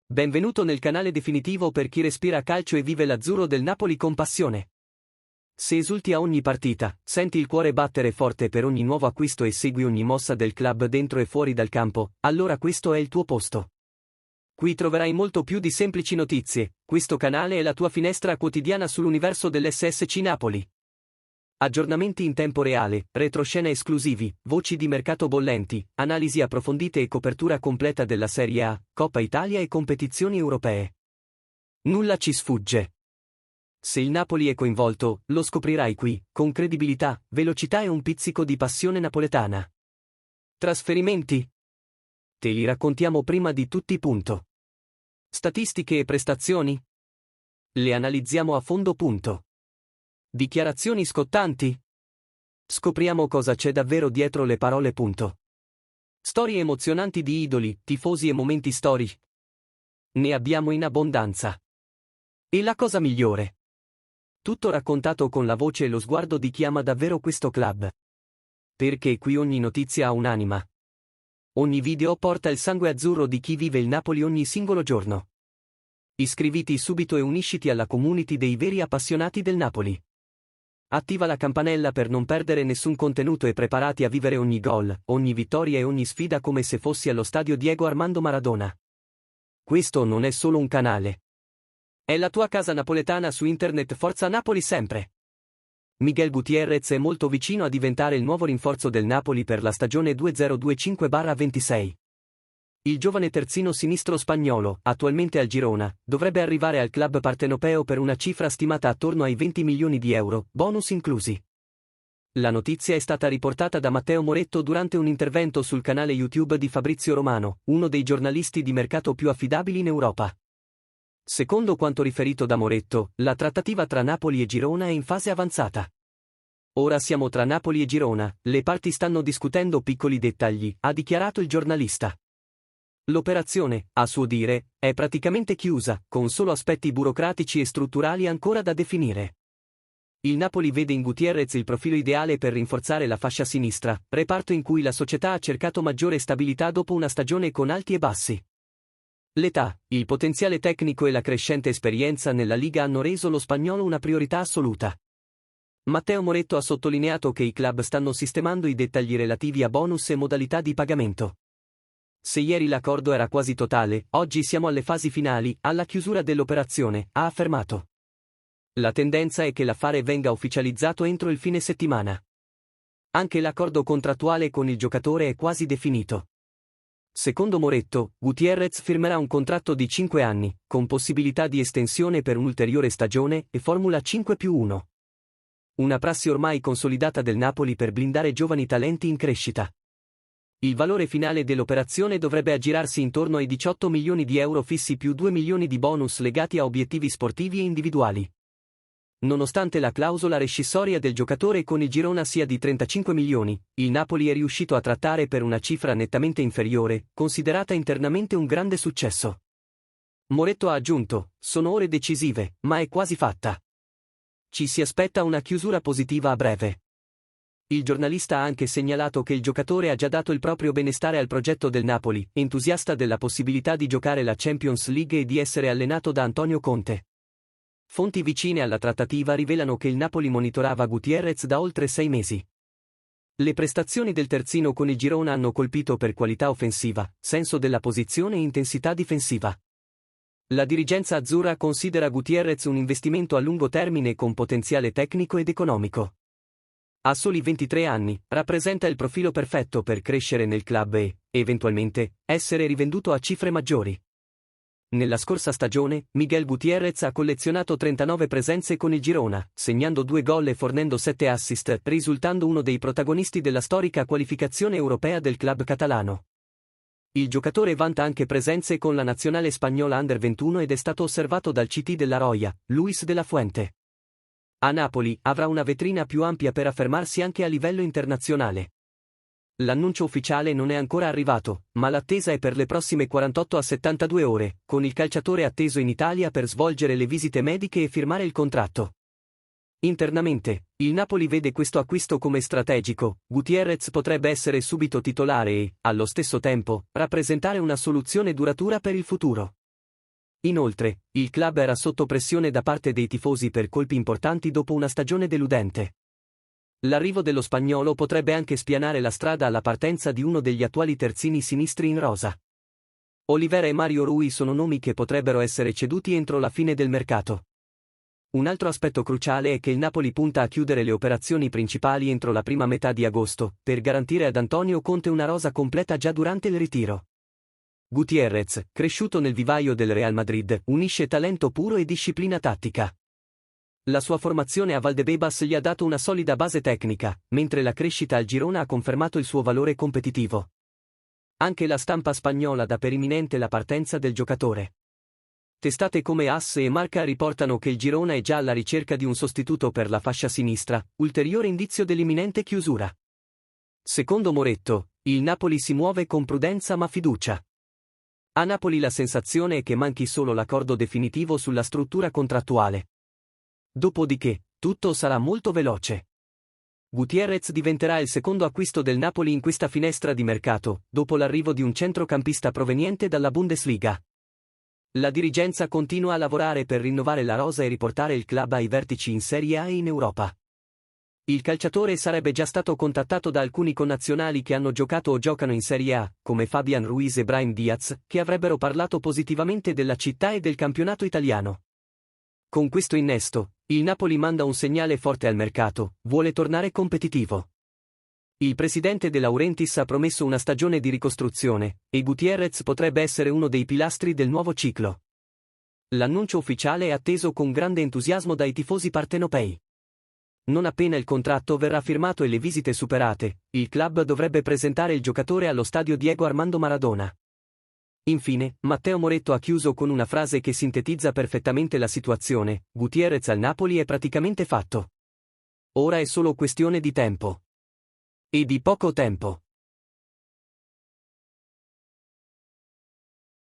Benvenuto nel canale definitivo per chi respira calcio e vive l'azzurro del Napoli con passione. Se esulti a ogni partita, senti il cuore battere forte per ogni nuovo acquisto e segui ogni mossa del club dentro e fuori dal campo, allora questo è il tuo posto. Qui troverai molto più di semplici notizie, questo canale è la tua finestra quotidiana sull'universo dell'SSC Napoli. Aggiornamenti in tempo reale, retroscena esclusivi, voci di mercato bollenti, analisi approfondite e copertura completa della Serie A, Coppa Italia e competizioni europee. Nulla ci sfugge. Se il Napoli è coinvolto, lo scoprirai qui, con credibilità, velocità e un pizzico di passione napoletana. Trasferimenti? Te li raccontiamo prima di tutti. Statistiche e prestazioni? Le analizziamo a fondo. Dichiarazioni scottanti? Scopriamo cosa c'è davvero dietro le parole. Storie emozionanti di idoli, tifosi e momenti storici? Ne abbiamo in abbondanza. E la cosa migliore? Tutto raccontato con la voce e lo sguardo di chi ama davvero questo club. Perché qui ogni notizia ha un'anima. Ogni video porta il sangue azzurro di chi vive il Napoli ogni singolo giorno. Iscriviti subito e unisciti alla community dei veri appassionati del Napoli. Attiva la campanella per non perdere nessun contenuto e preparati a vivere ogni gol, ogni vittoria e ogni sfida come se fossi allo stadio Diego Armando Maradona. Questo non è solo un canale. È la tua casa napoletana su internet. Forza Napoli sempre! Miguel Gutiérrez è molto vicino a diventare il nuovo rinforzo del Napoli per la stagione 2025-26. Il giovane terzino sinistro spagnolo, attualmente al Girona, dovrebbe arrivare al club partenopeo per una cifra stimata attorno ai 20 milioni di euro, bonus inclusi. La notizia è stata riportata da Matteo Moretto durante un intervento sul canale YouTube di Fabrizio Romano, uno dei giornalisti di mercato più affidabili in Europa. Secondo quanto riferito da Moretto, la trattativa tra Napoli e Girona è in fase avanzata. Ora siamo tra Napoli e Girona, le parti stanno discutendo piccoli dettagli, ha dichiarato il giornalista. L'operazione, a suo dire, è praticamente chiusa, con solo aspetti burocratici e strutturali ancora da definire. Il Napoli vede in Gutiérrez il profilo ideale per rinforzare la fascia sinistra, reparto in cui la società ha cercato maggiore stabilità dopo una stagione con alti e bassi. L'età, il potenziale tecnico e la crescente esperienza nella Liga hanno reso lo spagnolo una priorità assoluta. Matteo Moretto ha sottolineato che i club stanno sistemando i dettagli relativi a bonus e modalità di pagamento. Se ieri l'accordo era quasi totale, oggi siamo alle fasi finali, alla chiusura dell'operazione, ha affermato. La tendenza è che l'affare venga ufficializzato entro il fine settimana. Anche l'accordo contrattuale con il giocatore è quasi definito. Secondo Moretto, Gutiérrez firmerà un contratto di 5 anni, con possibilità di estensione per un'ulteriore stagione e Formula 5+1. Una prassi ormai consolidata del Napoli per blindare giovani talenti in crescita. Il valore finale dell'operazione dovrebbe aggirarsi intorno ai 18 milioni di euro fissi più 2 milioni di bonus legati a obiettivi sportivi e individuali. Nonostante la clausola rescissoria del giocatore con il Girona sia di 35 milioni, il Napoli è riuscito a trattare per una cifra nettamente inferiore, considerata internamente un grande successo. Moretto ha aggiunto, sono ore decisive, ma è quasi fatta. Ci si aspetta una chiusura positiva a breve. Il giornalista ha anche segnalato che il giocatore ha già dato il proprio benestare al progetto del Napoli, entusiasta della possibilità di giocare la Champions League e di essere allenato da Antonio Conte. Fonti vicine alla trattativa rivelano che il Napoli monitorava Gutiérrez da oltre 6 mesi. Le prestazioni del terzino con il Girona hanno colpito per qualità offensiva, senso della posizione e intensità difensiva. La dirigenza azzurra considera Gutiérrez un investimento a lungo termine con potenziale tecnico ed economico. A soli 23 anni, rappresenta il profilo perfetto per crescere nel club e, eventualmente, essere rivenduto a cifre maggiori. Nella scorsa stagione, Miguel Gutiérrez ha collezionato 39 presenze con il Girona, segnando 2 gol e fornendo 7 assist, risultando uno dei protagonisti della storica qualificazione europea del club catalano. Il giocatore vanta anche presenze con la nazionale spagnola Under 21 ed è stato osservato dal CT della Roya, Luis de la Fuente. A Napoli avrà una vetrina più ampia per affermarsi anche a livello internazionale. L'annuncio ufficiale non è ancora arrivato, ma l'attesa è per le prossime 48 a 72 ore, con il calciatore atteso in Italia per svolgere le visite mediche e firmare il contratto. Internamente, il Napoli vede questo acquisto come strategico. Gutiérrez potrebbe essere subito titolare e, allo stesso tempo, rappresentare una soluzione duratura per il futuro. Inoltre, il club era sotto pressione da parte dei tifosi per colpi importanti dopo una stagione deludente. L'arrivo dello spagnolo potrebbe anche spianare la strada alla partenza di uno degli attuali terzini sinistri in rosa. Olivera e Mario Rui sono nomi che potrebbero essere ceduti entro la fine del mercato. Un altro aspetto cruciale è che il Napoli punta a chiudere le operazioni principali entro la prima metà di agosto, per garantire ad Antonio Conte una rosa completa già durante il ritiro. Gutiérrez, cresciuto nel vivaio del Real Madrid, unisce talento puro e disciplina tattica. La sua formazione a Valdebebas gli ha dato una solida base tecnica, mentre la crescita al Girona ha confermato il suo valore competitivo. Anche la stampa spagnola dà per imminente la partenza del giocatore. Testate come AS e Marca riportano che il Girona è già alla ricerca di un sostituto per la fascia sinistra, ulteriore indizio dell'imminente chiusura. Secondo Moretto, il Napoli si muove con prudenza ma fiducia. A Napoli la sensazione è che manchi solo l'accordo definitivo sulla struttura contrattuale. Dopodiché, tutto sarà molto veloce. Gutiérrez diventerà il secondo acquisto del Napoli in questa finestra di mercato, dopo l'arrivo di un centrocampista proveniente dalla Bundesliga. La dirigenza continua a lavorare per rinnovare la rosa e riportare il club ai vertici in Serie A e in Europa. Il calciatore sarebbe già stato contattato da alcuni connazionali che hanno giocato o giocano in Serie A, come Fabian Ruiz e Brahim Diaz, che avrebbero parlato positivamente della città e del campionato italiano. Con questo innesto, il Napoli manda un segnale forte al mercato, vuole tornare competitivo. Il presidente De Laurentiis ha promesso una stagione di ricostruzione, e Gutiérrez potrebbe essere uno dei pilastri del nuovo ciclo. L'annuncio ufficiale è atteso con grande entusiasmo dai tifosi partenopei. Non appena il contratto verrà firmato e le visite superate, il club dovrebbe presentare il giocatore allo stadio Diego Armando Maradona. Infine, Matteo Moretto ha chiuso con una frase che sintetizza perfettamente la situazione: Gutiérrez al Napoli è praticamente fatto. Ora è solo questione di tempo. E di poco tempo.